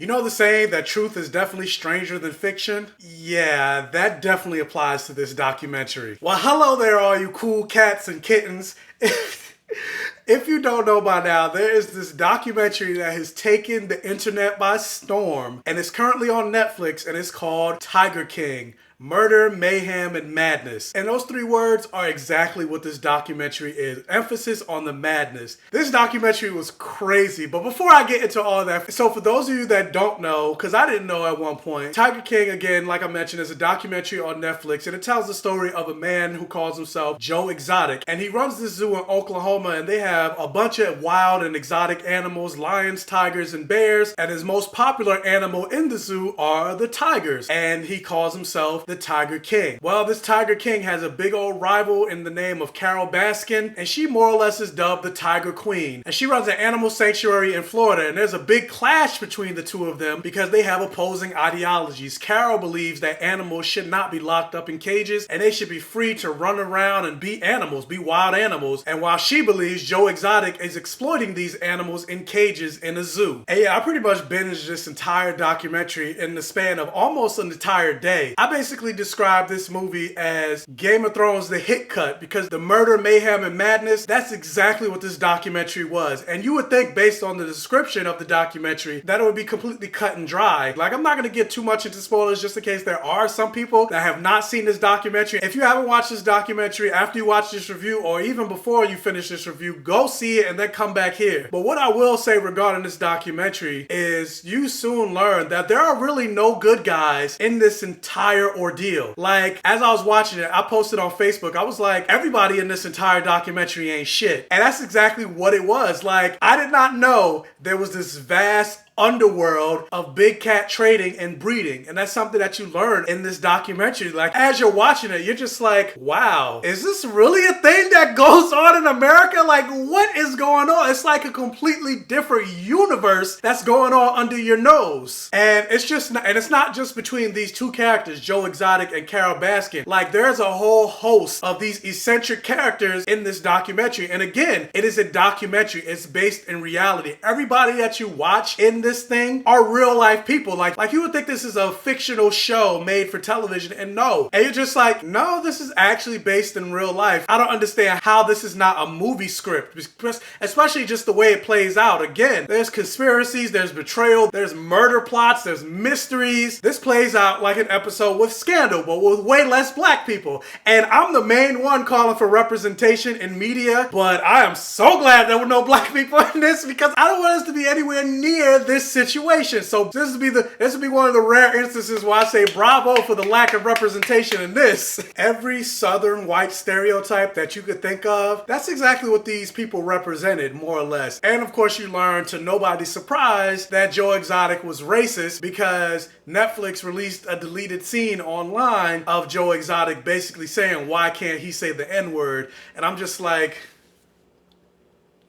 You know the saying that truth is definitely stranger than fiction? Yeah, that definitely applies to this documentary. Well, hello there, all you cool cats and kittens. If you don't know by now, there is this documentary that has taken the internet by storm, and it's currently on Netflix, and it's called Tiger King: Murder, Mayhem, and Madness. And those three words are exactly what this documentary is. Emphasis on the madness. This documentary was crazy, but before I get into all that, so for those of you that don't know, because I didn't know at one point, Tiger King, again, like I mentioned, is a documentary on Netflix, and it tells the story of a man who calls himself Joe Exotic, and he runs this zoo in Oklahoma, and they have a bunch of wild and exotic animals, lions, tigers, and bears, and his most popular animal in the zoo are the tigers, and he calls himself the Tiger King. Well, this Tiger King has a big old rival in the name of Carol Baskin, and she more or less is dubbed the Tiger Queen. And she runs an animal sanctuary in Florida, and there's a big clash between the two of them because they have opposing ideologies. Carol believes that animals should not be locked up in cages, and they should be free to run around and be animals, be wild animals. And while she believes Joe Exotic is exploiting these animals in cages in a zoo. And yeah, I pretty much binged this entire documentary in the span of almost an entire day. I basically describe this movie as Game of Thrones the hit cut, because the murder, mayhem, and madness, that's exactly what this documentary was. And you would think, based on the description of the documentary, that it would be completely cut and dry. Like, I'm not going to get too much into spoilers just in case there are some people that have not seen this documentary. If you haven't watched this documentary after you watch this review, or even before you finish this review, go see it and then come back here. But what I will say regarding this documentary is you soon learn that there are really no good guys in this entire ordeal. Like, as I was watching it, I posted on Facebook, I was like, everybody in this entire documentary ain't shit. And that's exactly what it was. Like, I did not know there was this vast underworld of big cat trading and breeding, and that's something that you learn in this documentary. Like, as you're watching it, you're just like, wow, is this really a thing that goes on in America? Like, what is going on? It's like a completely different universe that's going on under your nose. And it's just not, and it's not just between these two characters, Joe Exotic and Carol Baskin. Like, there's a whole host of these eccentric characters in this documentary. And again, it is a documentary. It's based in reality. Everybody that you watch in this thing are real life people. Like you would think this is a fictional show made for television, and no. And you're just like, no, this is actually based in real life. I don't understand how this is not a movie script, especially just the way it plays out. Again, there's conspiracies, there's betrayal, there's murder plots, there's mysteries. This plays out like an episode with Scandal, but with way less black people. And I'm the main one calling for representation in media, but I am so glad there were no black people in this, because I don't want us to be anywhere near this situation. So this would be one of the rare instances where I say bravo for the lack of representation in this. Every southern white stereotype that you could think of, that's exactly what these people represented, more or less. And of course, you learn, to nobody's surprise, that Joe Exotic was racist, because Netflix released a deleted scene online of Joe Exotic basically saying, why can't he say the N-word? And I'm just like,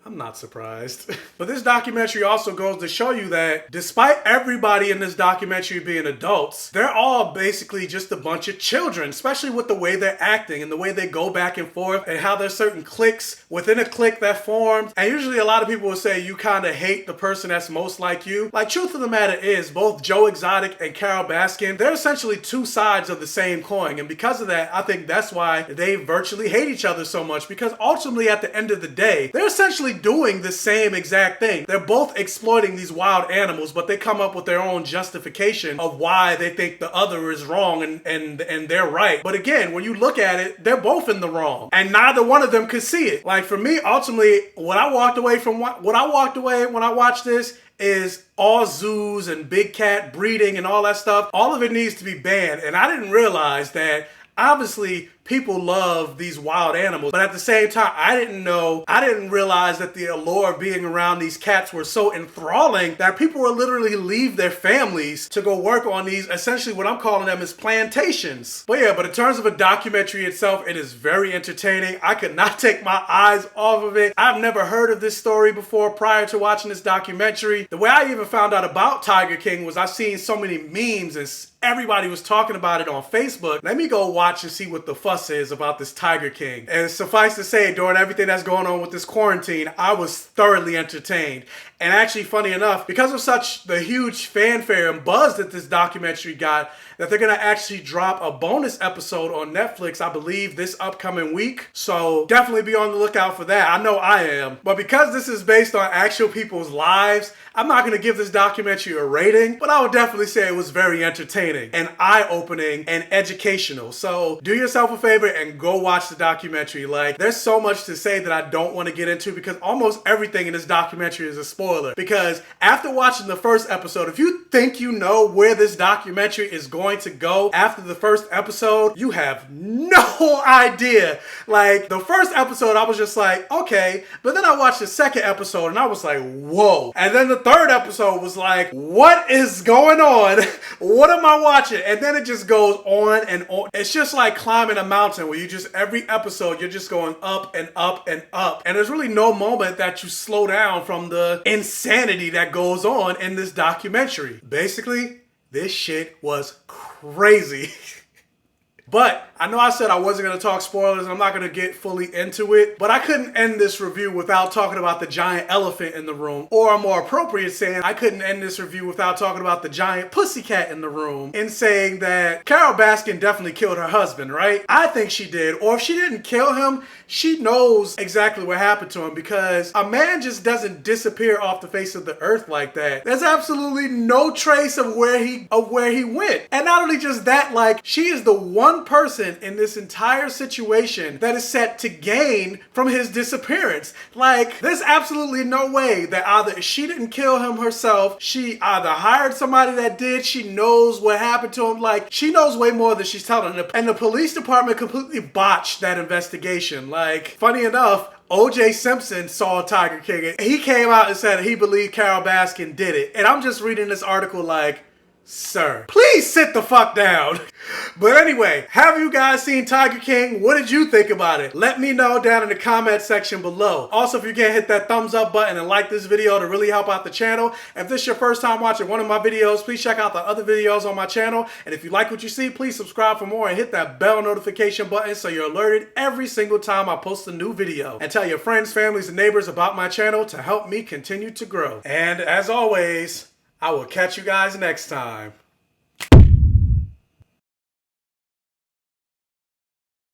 I'm not surprised. But this documentary also goes to show you that despite everybody in this documentary being adults, they're all basically just a bunch of children, especially with the way they're acting and the way they go back and forth, and how there's certain cliques within a clique that forms. And usually a lot of people will say you kind of hate the person that's most like you. Like, truth of the matter is, both Joe Exotic and Carol Baskin, they're essentially two sides of the same coin. And because of that, I think that's why they virtually hate each other so much, because ultimately at the end of the day, they're essentially doing the same exact thing. They're both exploiting these wild animals, but they come up with their own justification of why they think the other is wrong and they're right. But again, when you look at it, they're both in the wrong, and neither one of them could see it. Like, for me, ultimately, what I walked away when I watched this is all zoos and big cat breeding and all that stuff. All of it needs to be banned. And I didn't realize that obviously people love these wild animals, but at the same time, I didn't realize that the allure of being around these cats were so enthralling that people would literally leave their families to go work on these, essentially what I'm calling them is plantations. But yeah, but in terms of a documentary itself, it is very entertaining. I could not take my eyes off of it. I've never heard of this story before prior to watching this documentary. The way I even found out about Tiger King was I've seen so many memes and everybody was talking about it on Facebook. Let me go watch and see what the fuss fuss is about this Tiger King. And suffice to say, during everything that's going on with this quarantine, I was thoroughly entertained. And actually, funny enough, because of such the huge fanfare and buzz that this documentary got, that they're gonna actually drop a bonus episode on Netflix, I believe, this upcoming week. So definitely be on the lookout for that. I know I am. But because this is based on actual people's lives, I'm not gonna give this documentary a rating, but I would definitely say it was very entertaining and eye-opening and educational. So do yourself a favor and go watch the documentary. Like, there's so much to say that I don't want to get into because almost everything in this documentary is a spoiler. Because after watching the first episode, if you think you know where this documentary is going to go after the first episode, you have no idea. Like, the first episode, I was just like, okay. But then I watched the second episode and I was like, whoa. And then the third episode was like, what is going on? What am I watching? And then it just goes on and on. It's just like climbing a mountain where you just, every episode, you're just going up and up and up. And there's really no moment that you slow down from the insanity that goes on in this documentary. Basically, this shit was crazy. But I know I said I wasn't going to talk spoilers and I'm not going to get fully into it, but I couldn't end this review without talking about the giant elephant in the room, or more appropriate saying I couldn't end this review without talking about the giant pussycat in the room, and saying that Carol Baskin definitely killed her husband, right? I think she did, or if she didn't kill him, she knows exactly what happened to him, because a man just doesn't disappear off the face of the earth like that. There's absolutely no trace of where he went. And not only just that, like, she is the one person in this entire situation that is set to gain from his disappearance. Like, there's absolutely no way that either she didn't kill him herself, she either hired somebody that did, she knows what happened to him. Like, she knows way more than she's telling. And the police department completely botched that investigation. Like, funny enough, O.J. Simpson saw Tiger King. He came out and said he believed Carol Baskin did it. And I'm just reading this article like, sir, please sit the fuck down. But anyway, have you guys seen Tiger King? What did you think about it? Let me know down in the comment section below. Also, if you can hit that thumbs up button and like this video to really help out the channel. If this is your first time watching one of my videos, please check out the other videos on my channel. And if you like what you see, please subscribe for more and hit that bell notification button so you're alerted every single time I post a new video. And tell your friends, families, and neighbors about my channel to help me continue to grow. And as always, I will catch you guys next time.